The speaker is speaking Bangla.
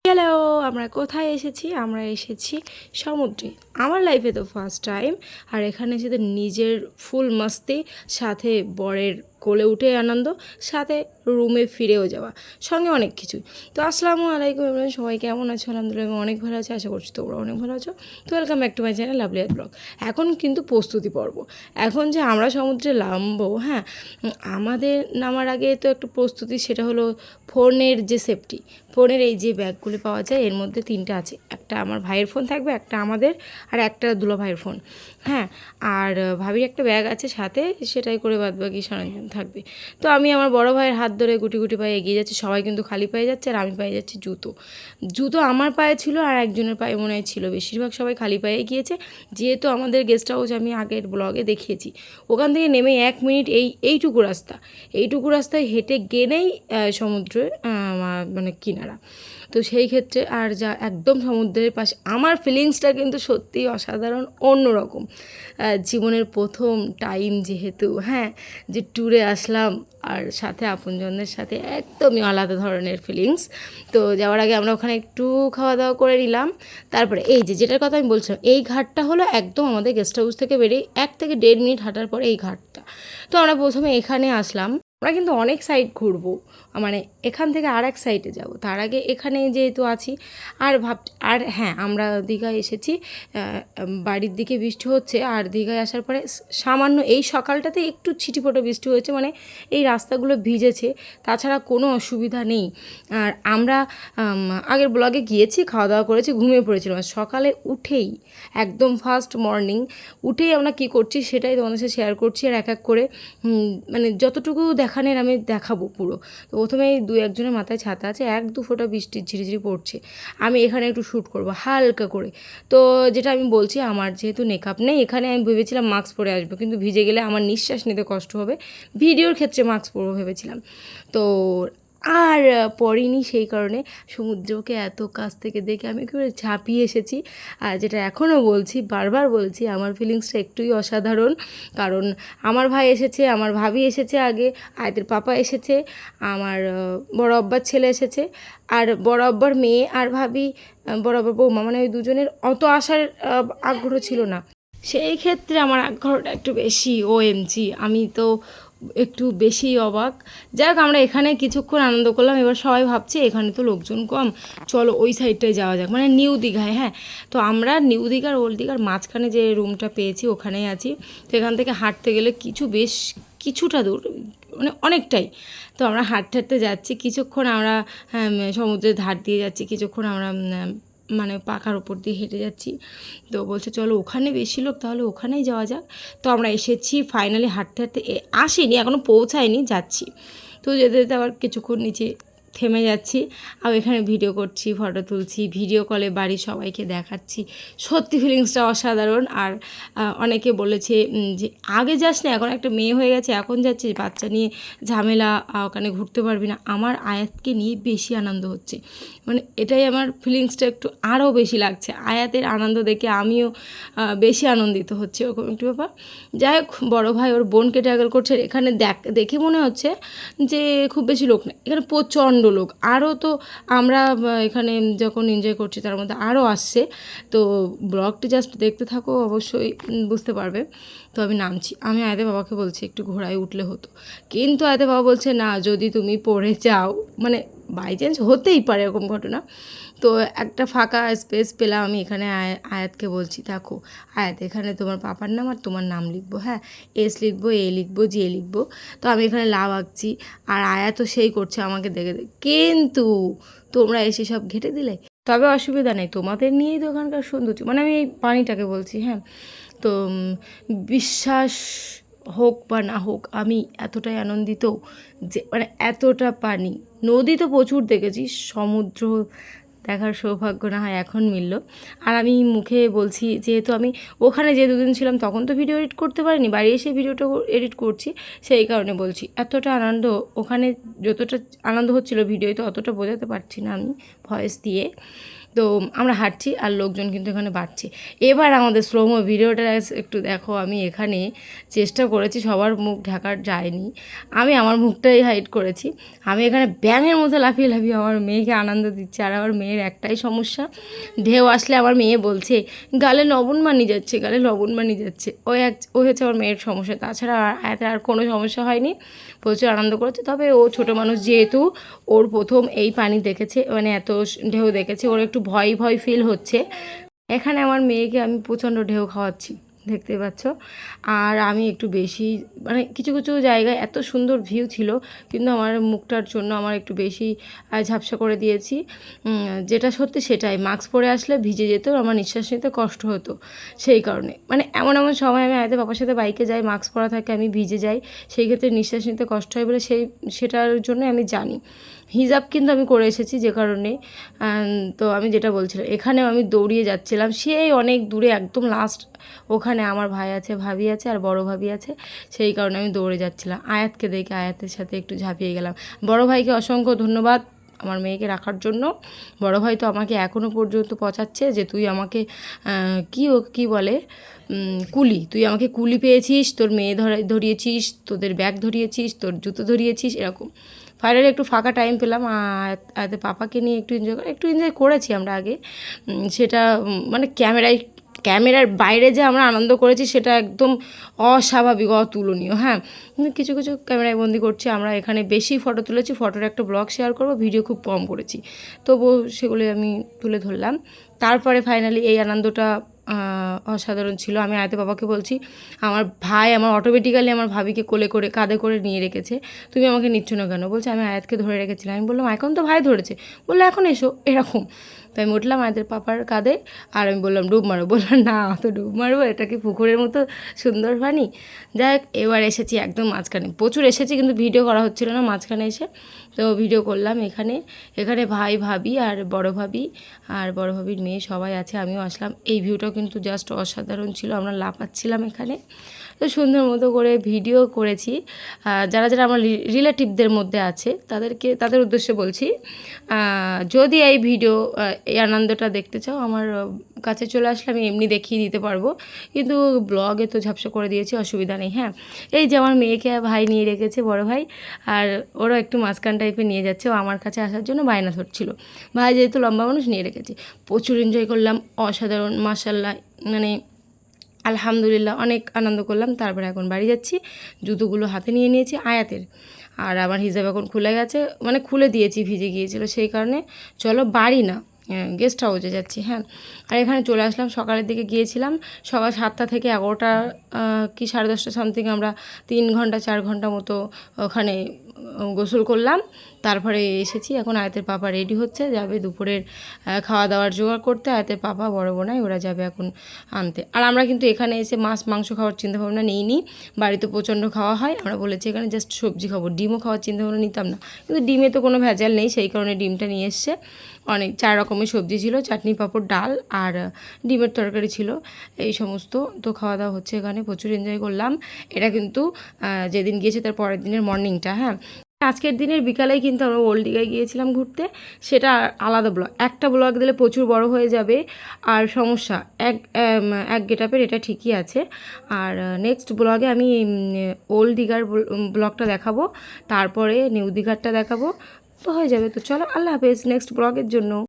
হ্যালো, আমরা কোথায় এসেছি? আমরা এসেছি সমুদ্রে। আমার লাইফে তো ফার্স্ট টাইম। আর এখানে এসে তো নিজের ফুল মাস্তি, সাথে বরের কোলে উঠে আনন্দ, সাথে রুমে ফিরেও যাওয়া, সঙ্গে অনেক কিছুই। তো আসসালামু আলাইকুম এভরিওয়ান, সবাই কেমন আছো? আলহামদুলিল্লাহ আমি অনেক ভালো আছি, আশা করছি তোমরা অনেক ভালো আছো। তো welcome back to my channel lovely blog. এখন কিন্তু প্রস্তুতি পর্ব। এখন যে আমরা সমুদ্রে নামবো, হ্যাঁ, আমাদের নামার আগে তো একটু প্রস্তুতি, সেটা হলো ফোনের যে সেফটি। ফোনের এই যে ব্যাগগুলি পাওয়া যায়, এর মধ্যে তিনটা আছে, একটা আমার ভাইয়ের ফোন থাকবে, একটা আমাদের, আর একটা দুলা ভাইয়ের ফোন, হ্যাঁ। আর ভাবির একটা ব্যাগ আছে সাথে, সেটাই করে বাদবাকি সরঞ্জাম থাকবে। তো আমি আমার বড় ভাইয়ের হাত ধরে গুটি গুটি পায়ে এগিয়ে যাচ্ছি, সবাই কিন্তু খালি পায়ে যাচ্ছে, আর আমি পায়ে যাচ্ছি জুতো। জুতো আমার পায়ে ছিল আর একজনের পায়ে মনে হয় ছিল, বেশিরভাগ সবাই খালি পায়ে গিয়েছে। যেহেতু আমাদের গেস্ট হাউস আমি আগের ব্লগে দেখিয়েছি, ওখান থেকে নেমে 1 মিনিট এইটুকু রাস্তায় হেঁটে গেলেই সমুদ্রে মানে কিনারা। তো সেই ক্ষেত্রে আর যা একদম সমুদ্রের পাশে, আমার ফিলিংসটা কিন্তু সত্যিই অসাধারণ, অন্যরকম। জীবনের প্রথম টাইম যেহেতু, হ্যাঁ, যে ট্যুরে আসলাম আর সাথে আপনজনদের সাথে, একদমই আলাদা ধরনের ফিলিংস। তো যাওয়ার আগে আমরা ওখানে একটু খাওয়া দাওয়া করে নিলাম। তারপরে এই যেটার কথা আমি বলছিলাম, এই ঘাটটা হলো একদম আমাদের গেস্ট হাউস থেকে বেরিয়ে 1 থেকে 1.5 মিনিট হাঁটার পরে এই ঘাটটা। তো আমরা প্রথমে এখানে আসলাম। আমরা কিন্তু অনেক সাইড ঘুরবো, মানে এখান থেকে আর এক সাইডে যাব, তার আগে এখানে যেহেতু আছি আর আর হ্যাঁ, আমরা দীঘায় এসেছি, বাড়ির দিকে বৃষ্টি হচ্ছে, আর দীঘায় আসার পরে সামান্য এই সকালটাতে একটু ছিটিফোঁটা বৃষ্টি হয়েছে, মানে এই রাস্তাগুলো ভিজেছে, তাছাড়া কোনো অসুবিধা নেই। আর আমরা আগের ব্লগে গিয়েছি, খাওয়া দাওয়া করেছি, ঘুমিয়ে পড়েছিলাম। সকালে উঠেই একদম ফার্স্ট মর্নিং উঠেই আমরা কী করছি সেটাই তোমাদের সাথে শেয়ার করছি, আর এক এক করে মানে যতটুকু দেখানোর আমি দেখাবো পুরো। তো প্রথমেই 2-1জনের মাথায় ছাতা আছে, 1-2 ফোঁটা বৃষ্টির ঝিরিঝিরি পড়ছে। আমি এখানে একটু শ্যুট করবো হালকা করে। তো যেটা আমি বলছি, আমার যেহেতু মেকআপ নেই, এখানে আমি ভেবেছিলাম মাস্ক পরে আসবো, কিন্তু ভিজে গেলে আমার নিঃশ্বাস নিতে কষ্ট হবে, ভিডিওর ক্ষেত্রে মাস্ক পরবো ভেবেছিলাম। তো আর পড়িনি, সেই কারণে সমুদ্রকে এত কাছ থেকে দেখে আমি একেবারে ঝাঁপিয়ে এসেছি। আর যেটা এখনও বলছি, বারবার বলছি, আমার ফিলিংসটা একটুই অসাধারণ। কারণ আমার ভাই এসেছে, আমার ভাবি এসেছে, আগে আয়তের পাপা এসেছে, আমার বড় আব্বার ছেলে এসেছে, আর বড় আব্বার মেয়ে আর ভাবি, বড় আব্বার বৌমা, মানে ওই দুজনের অত আসার আগ্রহ ছিল না। সেই ক্ষেত্রে আমার আগ্রহটা একটু বেশি, OMG, আমি তো একটু বেশি অবাক। যাই হোক, আমরা এখানে কিছুক্ষণ আনন্দ করলাম। এবার সবাই ভাবছে এখানে তো লোকজন কম, চলো ওই সাইডটায় যাওয়া যাক, মানে নিউ দীঘায়, হ্যাঁ। তো আমরা নিউ দীঘার ওল্ড দীঘার মাঝখানে যে রুমটা পেয়েছি ওখানেই আছি। তো এখান থেকে হাঁটতে গেলে বেশ কিছুটা দূর, মানে অনেকটাই। তো আমরা হাঁটতে হাঁটতে যাচ্ছি, কিছুক্ষণ আমরা সমুদ্রের ধার দিয়ে যাচ্ছি, কিছুক্ষণ আমরা মানে পাখার ওপর দিয়ে হেঁটে যাচ্ছি। তো বলছে চলো ওখানে বেশি লোক, তাহলে ওখানেই যাওয়া যাক। তো আমরা এসেছি ফাইনালি, হাঁটতে হাঁটতে আসিনি, এখনও পৌঁছায়নি, যাচ্ছি। তো যেতে যেতে আবার কিছুক্ষণ নিচে থেমে যাচ্ছি, আর এখানে ভিডিও করছি, ফটো তুলছি, ভিডিও কলে বাড়ির সবাইকে দেখাচ্ছি। সত্যি ফিলিংসটা অসাধারণ। আর অনেকে বলেছে যে আগে যাস না, এখন একটা মেয়ে হয়ে গেছে, এখন যাচ্ছে, বাচ্চা নিয়ে ঝামেলা, ওখানে ঘুরতে পারবি না। আমার আয়াতকে নিয়ে বেশি আনন্দ হচ্ছে, মানে এটাই আমার ফিলিংসটা একটু আরও বেশি লাগছে। আয়াতের আনন্দ দেখে আমিও বেশি আনন্দিত হচ্ছে, ওরকম একটু ব্যাপার। যাই হোক, বড়ো ভাই ওর বোনকে ট্যাগল করছে। এখানে দেখে মনে হচ্ছে যে খুব বেশি লোক নেই, এখানে প্রচণ্ড লোক। আরও তো আমরা এখানে যখন এনজয় করছি তার মধ্যে আরও আসছে। তো ব্লগটি জাস্ট দেখতে থাকো, অবশ্যই বুঝতে পারবে। তো আমি নামছি, আমি আয়াতে বাবাকে বলছি একটু ঘোড়ায় উঠলে হতো, কিন্তু আয়াতে বাবা বলছে না, যদি তুমি পড়ে যাও, মানে বাই চান্স হতেই পারে এরকম ঘটনা। তো একটা ফাঁকা স্পেস পেলাম, আমি এখানে আয়াতকে বলছি দেখো আয়াত, এখানে তোমার পাপার নাম আর তোমার নাম লিখবো, হ্যাঁ, S লিখবো, A লিখবো, J লিখবো। তো আমি এখানে লাভ আঁকছি, আর আয়াতও সেই করছে আমাকে দেখে দেখে। কিন্তু তোমরা এসে সব ঘেঁটে দিলে, তবে অসুবিধা নেই, তোমাদের নিয়েই তো ওখানকার সৌন্দর্য, মানে আমি এই পানিটাকে বলছি, হ্যাঁ। তো বিশ্বাস হোক বা না হোক, আমি এতটাই আনন্দিত যে, মানে এতটা পানি, নদী তো প্রচুর দেখেছি, সমুদ্র দেখার সৌভাগ্য না হয় এখন মিলল। আর আমি মুখে বলছি, যেহেতু আমি ওখানে যে 2 দিন ছিলাম তখন তো ভিডিও এডিট করতে পারিনি, বাড়ি এসে ভিডিওটা এডিট করছি, সেই কারণে বলছি এতটা আনন্দ। ওখানে যতটা আনন্দ হচ্ছিলো ভিডিওতে, অতটা বোঝাতে পারছি না আমি ভয়েস দিয়ে। তো আমরা হাঁটছি আর লোকজন কিন্তু এখানে বাড়ছে। এবার আমাদের স্লোমো ভিডিওটা একটু দেখো। আমি এখানে চেষ্টা করেছি, সবার মুখ ঢাকার যায়নি, আমি আমার মুখটাই হাইড করেছি। আমি এখানে ব্যাঙের মতো লাফিয়ে লাফিয়ে আমার মেয়েকে আনন্দ দিচ্ছি। আর আমার মেয়ের একটাই সমস্যা, ঢেউ আসলে আমার মেয়ে বলছে গালে লবণ মানি যাচ্ছে, গালে লবণ মানি যাচ্ছে। ওই হচ্ছে আমার মেয়ের সমস্যা, তাছাড়া এতে আর কোনো সমস্যা হয়নি। প্রচুর আনন্দ করেছে। তবে ও ছোটো মানুষ যেহেতু, ওর প্রথম এই পানি দেখেছে, মানে এত ঢেউ দেখেছে, ওর একটু ভয় ভয় ফিল হচ্ছে। এখানে আমার মেয়েকে আমি প্রচণ্ড ঢেউ খাওয়াচ্ছি, দেখতে পাচ্ছ। আর আমি একটু বেশি, মানে কিছু কিছু জায়গায় এত সুন্দর ভিউ ছিল, কিন্তু আমার মুখটার জন্য আমার একটু বেশি ঝাপসা করে দিয়েছি। যেটা সত্যি সেটাই, মাস্ক পরে আসলে ভিজে যেত, আমার নিঃশ্বাস নিতে কষ্ট হতো। সেই কারণে মানে এমন এমন সময় আমি আয়তে বাবার সাথে বাইকে যাই, মাস্ক পরা থাকে, আমি ভিজে যাই, সেই ক্ষেত্রে নিঃশ্বাস নিতে কষ্ট হয় বলে সেটার জন্য আমি জানি। হিজাব কিন্তু আমি করে এসেছি যে কারণে। তো আমি যেটা বলছিলাম, এখানেও আমি দৌড়িয়ে যাচ্ছিলাম সেই অনেক দূরে, একদম লাস্ট ওখানে আমার ভাই আছে, ভাবি আছে আর বড় ভাবি আছে, সেই কারণে আমি দৌড়ে যাচ্ছিলাম। আয়াতকে দেখে আয়াতের সাথে একটু ঝাঁপিয়ে গেলাম। বড় ভাইকে অসংখ্য ধন্যবাদ আমার মেয়েকে রাখার জন্য। বড় ভাই তো আমাকে এখনও পর্যন্ত পচাচ্ছে যে তুই আমাকে কি বলে কুলি, তুই আমাকে কুলি পেয়েছিস, তোর মেয়ে ধরিয়েছিস, তোদের ব্যাগ ধরিয়েছিস, তোর জুতো ধরিয়েছিস, এরকম। ফাইনালি একটু ফাঁকা টাইম পেলাম, আয়াতে পাপাকে নিয়ে একটু এনজয় করেছি আমরা আগে। সেটা মানে ক্যামেরার বাইরে যে আমরা আনন্দ করেছি সেটা একদম অস্বাভাবিক, অতুলনীয়। হ্যাঁ, কিছু কিছু ক্যামেরায় বন্দি করছি আমরা, এখানে বেশি ফটো তুলেছি, ফটোর একটা ব্লগ শেয়ার করব, ভিডিও খুব কম করেছি, তবুও সেগুলো আমি তুলে ধরলাম। তারপরে ফাইনালি এই আনন্দটা অসাধারণ ছিল। আমি আয়তে বাবাকে বলছি, আমার ভাই আমার অটোমেটিক্যালি আমার ভাবিকে কোলে করে কাঁধে করে নিয়ে রেখেছে, তুমি আমাকে নিচ্ছ না কেন? বলছে আমি আয়াতকে ধরে রেখেছিলাম। আমি বললাম এখন তো ভাই ধরেছে। বললো এখন এসো, এরকম। তাই আমি উঠলাম আয়াতের পাপার কাঁধে, আর আমি বললাম ডুব মারো। বললাম না, অত ডুব মারবো, এটা কি পুকুরের মতো সুন্দর পানি? যাই হোক, এবার এসেছি একদম মাঝখানে, প্রচুর এসেছি কিন্তু ভিডিও করা হচ্ছিল না মাঝখানে এসে, তো ভিডিও করলাম এখানে। এখানে ভাই, ভাবি আর বড় ভাবির মেয়ে সবাই আছে, আমিও আসলাম। এই ভিউটাও কিন্তু জাস্ট অসাধারণ ছিল, আমরা লাফাচ্ছিলাম এখানে। তো সুন্দর মতো করে ভিডিও করেছি। যারা যারা আমার রিলেটিভদের মধ্যে আছে তাদের উদ্দেশ্যে বলছি, যদি এই ভিডিও এই আনন্দটা দেখতে চাও, আমার কাছে চলে আসলে আমি এমনি দেখিয়ে দিতে পারবো, কিন্তু ব্লগে তো ঝাপসা করে দিয়েছি, অসুবিধা নেই। হ্যাঁ, এই যে আমার মেয়েকে ভাই নিয়ে রেখেছে, বড় ভাই, আর ওরা একটু মাঝখান টাইপের নিয়ে যাচ্ছে, ও আমার কাছে আসার জন্য বায়না ধরছিল। ভাই যেহেতু লম্বা মানুষ নিয়ে রেখেছে, প্রচুর এনজয় করলাম, অসাধারণ, মাশাল্লাহ, মানে আলহামদুলিল্লাহ অনেক আনন্দ করলাম। তারপরে এখন বাড়ি যাচ্ছি, জুতোগুলো হাতে নিয়ে নিয়েছি আয়াতের, আর আমার হিজাব এখন খুলে গেছে, মানে খুলে দিয়েছি, ভিজে গিয়েছিল, সেই কারণে চলো বাড়ি না, গেস্ট হাউসে যাচ্ছি। হ্যাঁ, আর এখানে চলে আসলাম, সকালের দিকে গিয়েছিলাম, সকাল 7টা থেকে 11টা কি 10:30 সামথিং আমরা 3 ঘন্টা 4 ঘন্টা মতো ওখানে গোসল করলাম। তারপরে এসেছি, এখন আয়াতের পাপা রেডি হচ্ছে, যাবে দুপুরের খাওয়া দাওয়ার জোগাড় করতে। আয়াতের পাপা, বড় বোনাই, ওরা যাবে এখন আনতে। আর আমরা কিন্তু এখানে এসে মাছ মাংস খাওয়ার চিন্তাভাবনা নিইনি, বাড়িতে প্রচণ্ড খাওয়া হয়, আমরা বলেছি এখানে জাস্ট সবজি খাবো, ডিমও খাওয়ার চিন্তাভাবনা নিতাম না, কিন্তু ডিমে তো কোনো ভেজাল নেই, সেই কারণে ডিমটা নিয়ে এসছে। অনেক 4 রকমের সবজি ছিল, চাটনি, পাঁপড়, ডাল আর ডিমের তরকারি ছিল, এই সমস্ত। তো খাওয়া দাওয়া হচ্ছে এখানে, প্রচুর এনজয় করলাম। এটা কিন্তু যেদিন গিয়েছি তার পরের দিনের মর্নিংটা। হ্যাঁ, আজকের দিনের বিকালেই কিন্তু আমরা ওল্ড দীঘায় গিয়েছিলাম ঘুরতে, সেটা আলাদা ব্লগ, একটা ব্লগ দিলে প্রচুর বড় হয়ে যাবে আর সমস্যা, এক গেটআপের, এটা ঠিকই আছে। আর নেক্সট ব্লগে আমি ওল্ড দীঘার ব্লগটা দেখাবো, তারপরে নিউ দীঘারটা দেখাবো, তো হয়ে যাবে। তো চলো, আল্লাহ হাফেজ নেক্সট ব্লগের জন্য।